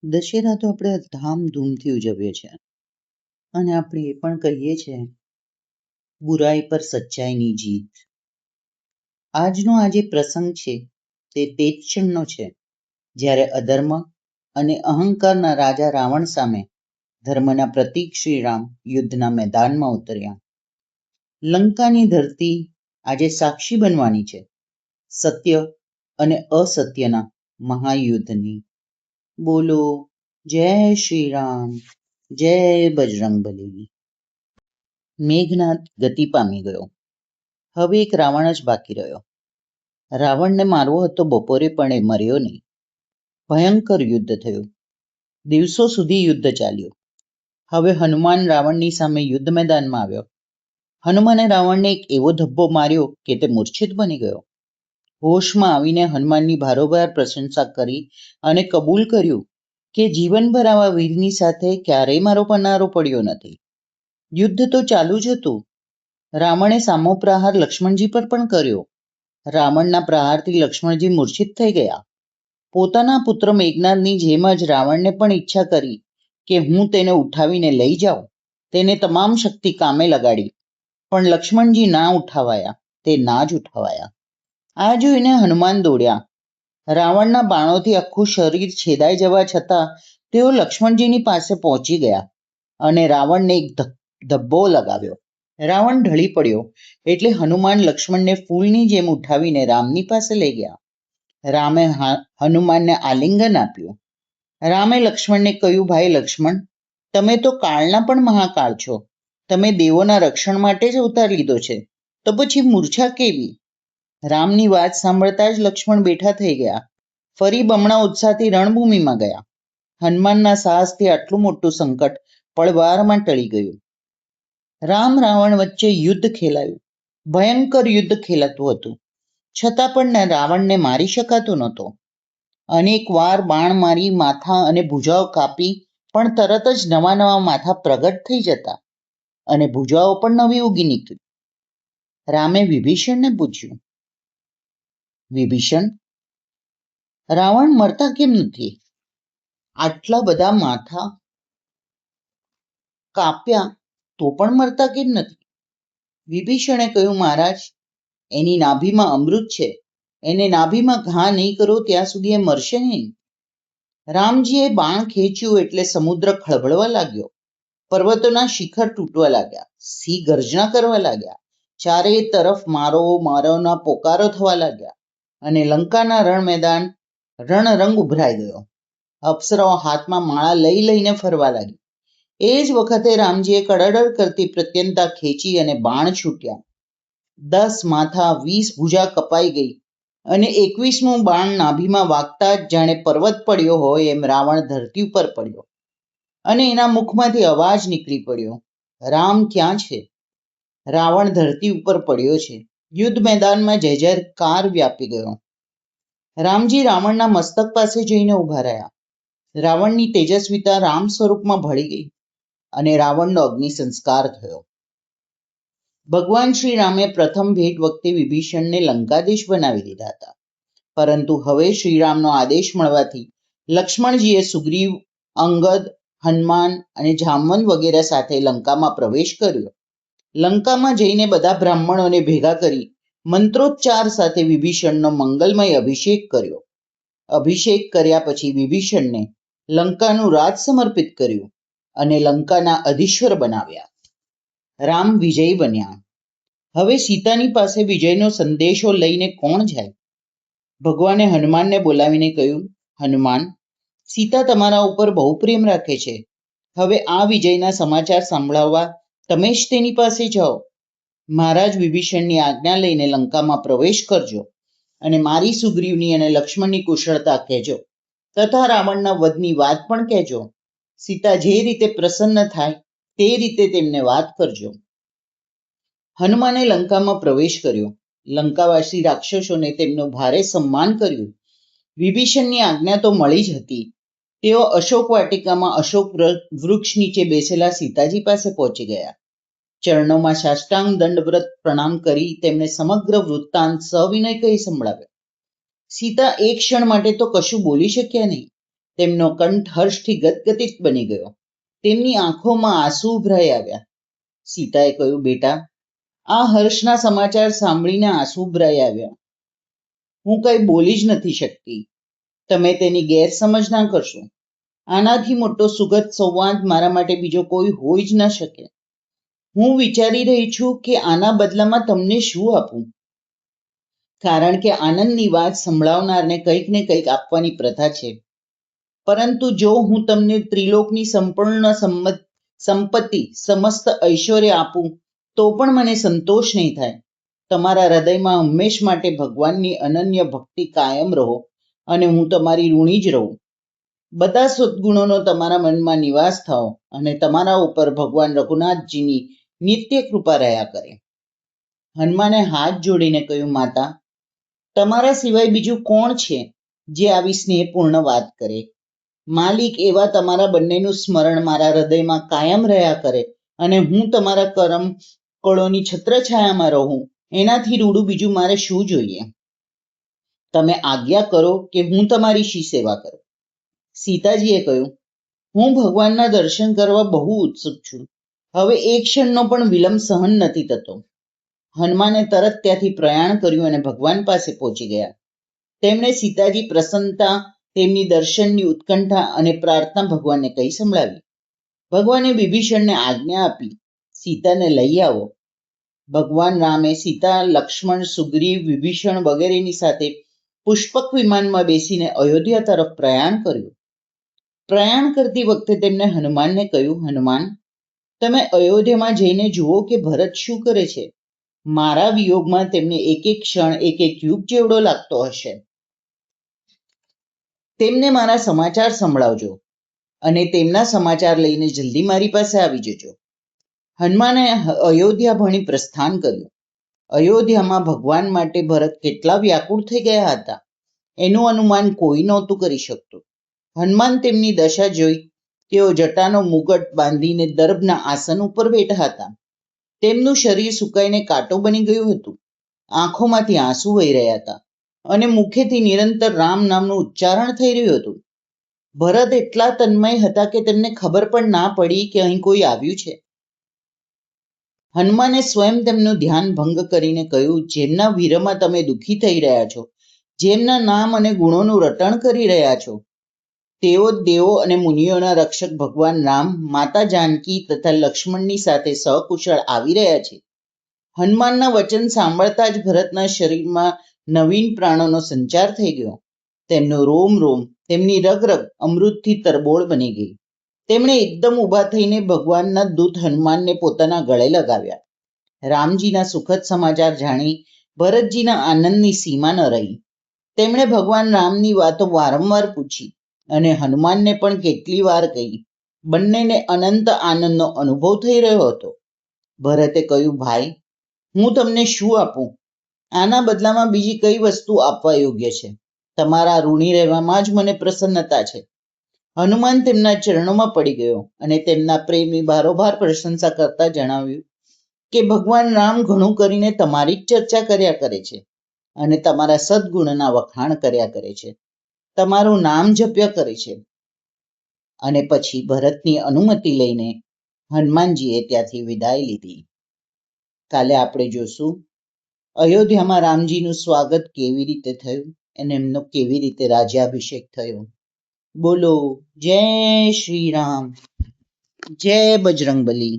દશેરા તો આપણે ધામધૂમથી ઉજવીએ છીએ અને આપણે એ પણ કહીએ છીએ બુરાઈ પર સચ્ચાઈની જીત. આજનો આ જે પ્રસંગ છે તે જ ક્ષણનો છે જ્યારે અધર્મ અને અહંકારના રાજા રાવણ સામે ધર્મના પ્રતીક શ્રીરામ યુદ્ધના મેદાનમાં ઉતર્યા. લંકાની ધરતી આજે સાક્ષી બનવાની છે સત્ય અને અસત્યના મહાયુદ્ધની. બોલો જય શ્રી રામ, જય બજરંગબલી. મેઘનાદ ગતિ પામી ગયો. હવે એક રાવણ જ બાકી રહ્યો. રાવણને મારવો હતો બપોરે, પણ એ મર્યો નહીં. ભયંકર યુદ્ધ થયું. દિવસો સુધી યુદ્ધ ચાલ્યું. હવે હનુમાન રાવણની સામે યુદ્ધ મેદાનમાં આવ્યો. હનુમાને રાવણને એક એવો ધબ્બો માર્યો કે તે મૂર્છિત બની ગયો. હોશમાં આવીને હનુમાનની ભારોભાર પ્રશંસા કરી અને કબૂલ કર્યું કે જીવનભર આવા વીરની સાથે ક્યારેય મારો પનારો પડ્યો નથી. યુદ્ધ તો ચાલુ જ હતું. રાવણે સામો પ્રહાર લક્ષ્મણજી પર પણ કર્યો. રાવણના પ્રહારથી લક્ષ્મણજી મૂર્છિત થઈ ગયા. પોતાના પુત્ર મેઘનાદની જેમ જ રાવણને પણ ઈચ્છા કરી કે હું તેને ઉઠાવીને લઈ જાઉં. તેને તમામ શક્તિ કામે લગાડી, પણ લક્ષ્મણજી ના ઉઠાવાયા, તે ના જ ઉઠાવાયા. આ જોઈને હનુમાન દોડ્યા. રાવણના બાણોથી આખું શરીર છેદાઈ જવા છતાં તેઓ લક્ષ્મણજીની પાસે પહોંચી ગયા અને રાવણને એક ધબ્બો લગાવ્યો. રાવણ ઢળી પડ્યો એટલે હનુમાન લક્ષ્મણને ફૂલની જેમ ઉઠાવીને રામની પાસે લઈ ગયા. રામે હનુમાનને આલિંગન આપ્યું. રામે લક્ષ્મણને કહ્યું, ભાઈ લક્ષ્મણ, તમે તો કાળના પણ મહાકાળ છો. તમે દેવોના રક્ષણ માટે જ અવતાર લીધો છે, તો પછી મૂર્છા કેવી? રામની વાત સાંભળતા જ લક્ષ્મણ બેઠા થઈ ગયા. ફરી બમણા ઉત્સાહથી રણભૂમિમાં ગયા. હનુમાનના સાહસથી આટલું મોટું સંકટ પળવારમાં ટળી ગયું. રામ રાવણ વચ્ચે યુદ્ધ ખેલાયું. ભયંકર યુદ્ધ ખેલાતું હતું, છતાં પણ રાવણને મારી શકાતો નહોતો. અનેક વાર બાણ મારી માથા અને ભુજાઓ કાપી, પણ તરત જ નવા નવા માથા પ્રગટ થઈ જતા અને ભુજાઓ પણ નવી ઉગી નીકળી. રામે વિભીષણને પૂછ્યું, વિભીષણ, રાવણ મરતા કેમ નથી? આટલા બધા માથા કાપ્યા તો પણ મરતા કેમ નથી? વિભીષણે કહ્યું, મહારાજ, એની નાભીમાં અમૃત છે. એને નાભીમાં ઘા નહીં કરો ત્યાં સુધી એ મરશે નહીં. રામજીએ બાણ ખેંચ્યું એટલે સમુદ્ર ખળભળવા લાગ્યો. પર્વતોના શિખર તૂટવા લાગ્યા. સિંહ ગર્જના કરવા લાગ્યા. ચારે તરફ મારો મારોના પોકારો થવા લાગ્યા અને લંકાના રણ મેદાન રણરંગ ઉભરાઈ ગયો. અપ્સરાઓ હાથમાં માળા લઈ લઈને ફરવા લાગી. એ જ વખતે રામજીએ કડડડ કરતી પ્રત્યંતા ખેંચી અને બાણ છૂટ્યા. 10 માથા 20 ભુજા કપાઈ ગઈ અને 21મું બાણ નાભીમાં વાગતા જ જાણે પર્વત પડ્યો હોય એમ રાવણ ધરતી ઉપર પડ્યો અને એના મુખમાંથી અવાજ નીકળી પડ્યો, રામ ક્યાં છે? રાવણ ધરતી ઉપર પડ્યો છે. યુદ્ધ મેદાનમાં જયજયકાર વ્યાપી ગયો. રામજી રાવણના મસ્તક પાસે જઈને ઊભા રહ્યા. રાવણની તેજસ્વીતા રામ સ્વરૂપમાં ભળી ગઈ અને રાવણનો અગ્નિ સંસ્કાર થયો. ભગવાન શ્રી રામે પ્રથમ ભેટ વખતે વિભીષણને લંકાધીશ બનાવી દીધા હતા, પરંતુ હવે શ્રીરામનો આદેશ મળવાથી લક્ષ્મણજીએ સુગ્રીવ, અંગદ, હનુમાન અને જામવંત વગેરે સાથે લંકામાં પ્રવેશ કર્યો. લંકામાં જઈને બધા બ્રાહ્મણોને ભેગા કરી મંત્રોચ્ચાર સાથે વિભીષણનો મંગલમય અભિષેક કર્યો. અભિષેક કર્યા પછી વિભીષણને લંકાનું રાજ સમર્પિત કર્યું અને લંકાના અધીશ્વર બનાવ્યા. રામ વિજયી બન્યા. હવે સીતાની પાસે વિજયનો સંદેશો લઈને કોણ જાય? ભગવાને હનુમાનને બોલાવીને કહ્યું, હનુમાન, સીતા તમારા ઉપર બહુ પ્રેમ રાખે છે. હવે આ વિજયના સમાચાર સંભળાવવા તમે જ તેની પાસે જાઓ. મહારાજ વિભીષણની આજ્ઞા લઈને લંકામાં પ્રવેશ કરજો અને મારી સુગ્રીવની અને લક્ષ્મણની કુશળતા કહેજો તથા રાવણના વધની વાત પણ કહેજો. સીતા જે રીતે પ્રસન્ન થાય તે રીતે તેમને વાત કરજો. હનુમાને લંકામાં પ્રવેશ કર્યો. લંકાવાસી રાક્ષસોને તેમનું ભારે સન્માન કર્યું. વિભીષણની આજ્ઞા તો મળી જ હતી. તેઓ અશોક વાટિકામાં અશોક વૃક્ષ નીચે બેસેલા સીતાજી પાસે પહોંચી ગયા. ચરણોમાં સાષ્ટાંગ દંડવ્રત પ્રણામ કરી તેમણે સમગ્ર વૃત્તાંત સવિનય કહી સંભળાવ્યો. સીતા એક ક્ષણ માટે તો કશું બોલી શક્યા નહીં. તેમનો કંઠ હર્ષથી ગદગદિત બની ગયો. તેમની આંખોમાં આંસુ ઉભરાઈ આવ્યા. સીતાએ કહ્યું, બેટા, આ હર્ષના સમાચાર સાંભળીને આંસુ ઉભરાઈ આવ્યા. હું કંઈ બોલી જ નથી શકતી. તમે તેની ગેરસમજ ના કરશો. આનાથી મોટો સુખદ સંવાદ મારા માટે બીજો કોઈ હોઈ જ ન શકે. હું વિચારી રહી છું કે આના બદલામાં તમને શું આપું, કારણ કે આનંદની વાત સંભળાવનારને કંઈક ને કંઈક આપવાની પ્રથા છે. પરંતુ જો હું તમને ત્રિલોકની સંપૂર્ણ સંપત્તિ, સમસ્ત ઐશ્વર્ય આપું તો પણ મને સંતોષ નહીં થાય. તમારા હૃદયમાં હંમેશ માટે ભગવાનની અનન્ય ભક્તિ કાયમ રહો અને હું તમારી ઋણી જ રહું. બધા સદ્ગુણોનો તમારા મનમાં નિવાસ થાઓ અને તમારા ઉપર ભગવાન રઘુનાથજીની નિત્ય કૃપા રહ્યા કરે. હનુમાને હાથ જોડીને કહ્યું, માતા, તમારા સિવાય બીજું કોણ છે જે આવી સ્નેહપૂર્ણ વાત કરે? માલિક એવા તમારા બંનેનું સ્મરણ મારા હૃદયમાં કાયમ રહ્યા કરે અને હું તમારા કરમ કળોની છત્રછાયામાં રહું. એનાથી રૂડું બીજું મારે શું જોઈએ? તમે આજ્ઞા કરો કે હું તમારી શી સેવા કરું? સીતાજીએ કહ્યું, હું ભગવાનના દર્શન કરવા બહુ ઉત્સુક છું. હવે એક ક્ષણનો પણ વિલંબ સહન નથી થતો. હનુમાને તરત ત્યાંથી પ્રયાણ કર્યું અને ભગવાન પાસે પહોંચી ગયા. તેમણે સીતાજી પ્રસન્નતા, તેમની દર્શનની ઉત્કંઠા અને પ્રાર્થના ભગવાનને કહી સંભળાવી. ભગવાને વિભીષણને આજ્ઞા આપી, સીતાને લઈ આવો. ભગવાન રામે સીતા, લક્ષ્મણ, સુગ્રીવ, વિભીષણ વગેરેની સાથે પુષ્પક વિમાનમાં બેસીને અયોધ્યા તરફ પ્રયાણ કર્યું. પ્રયાણ કરતી વખતે તેમણે હનુમાનને કહ્યું, હનુમાન, તમે અયોધ્યામાં જઈને જુઓ કે ભરત શું કરે છે. મારા વિયોગમાં તેમને એક એક ક્ષણ એક એક યુગ જેવડો લાગતો હશે. તેમને મારા સમાચાર સંભળાવજો અને તેમના સમાચાર લઈને જલ્દી મારી પાસે આવી જજો. હનુમાને અયોધ્યા ભણી પ્રસ્થાન કર્યું. અયોધ્યામાં ભગવાન માટે ભરત કેટલા વ્યાકુળ થઈ ગયા હતા એનું અનુમાન કોઈ નહોતું કરી શકતું. હનુમાન તેમની દશા જોઈ તેઓ જટાનો મુગટ બાંધીને દર્ભના આસન ઉપર બેઠા હતા. તેમનું શરીર સુકાઈને કાંટો બની ગયું હતું. આંખોમાંથી આંસુ વહી રહ્યા હતા અને મુખેથી નિરંતર રામ નામનું ઉચ્ચારણ થઈ રહ્યું હતું. ભરત એટલા તન્મય હતા કે તેમને ખબર પણ ના પડી કે અહીં કોઈ આવ્યું છે. હનુમાને સ્વયં તેમનું ધ્યાન ભંગ કરીને કહ્યું, જેમના વીરમાં તમે દુઃખી થઈ રહ્યા છો, જેમના નામ અને ગુણોનું રટણ કરી રહ્યા છો, તેઓ દેવો અને મુનિઓના રક્ષક ભગવાન રામ, માતા જાનકી તથા લક્ષ્મણની સાથે સકુશળ આવી રહ્યા છે. હનુમાનના વચન સાંભળતા જ ભરતના શરીરમાં નવીન પ્રાણોનો સંચાર થઈ ગયો. તેમનું રોમ રોમ, તેમની રગ રગ અમૃતથી તરબોળ બની ગઈ. તેમણે એકદમ ઊભા થઈને ભગવાનના દૂત હનુમાનને પોતાના ગળે લગાવ્યા. રામજીના સુખદ સમાચાર જાણી ભરતજીના આનંદની સીમા ન રહી. તેમણે ભગવાન રામની વાતો વારંવાર પૂછી અને હનુમાનને પણ કેટલી વાર કહી. બંનેને અનંત આનંદનો અનુભવ થઈ રહ્યો હતો. ભરતે કહ્યું, ભાઈ, હું તમને શું આપું? આના બદલામાં બીજી કઈ વસ્તુ આપવા યોગ્ય છે? તમારા ઋણી રહેવામાં જ મને પ્રસન્નતા છે. હનુમાન તેમના ચરણોમાં પડી ગયો અને તેમના પ્રેમની બારોબાર પ્રશંસા કરતા જણાવ્યું કે ભગવાન રામ ઘણું કરીને તમારી જ ચર્ચા કર્યા કરે છે અને તમારા સદગુણના વખાણ કર્યા કરે છે, તમારું નામ જપ્યા કરે છે. અને પછી ભરતની અનુમતિ લઈને હનુમાનજીએ ત્યાંથી વિદાય લીધી. કાલે આપણે જોશું અયોધ્યામાં રામજીનું સ્વાગત કેવી રીતે થયું અને એમનો કેવી રીતે રાજ્યાભિષેક થયો. બોલો જય શ્રી રામ, જય બજરંગબલી.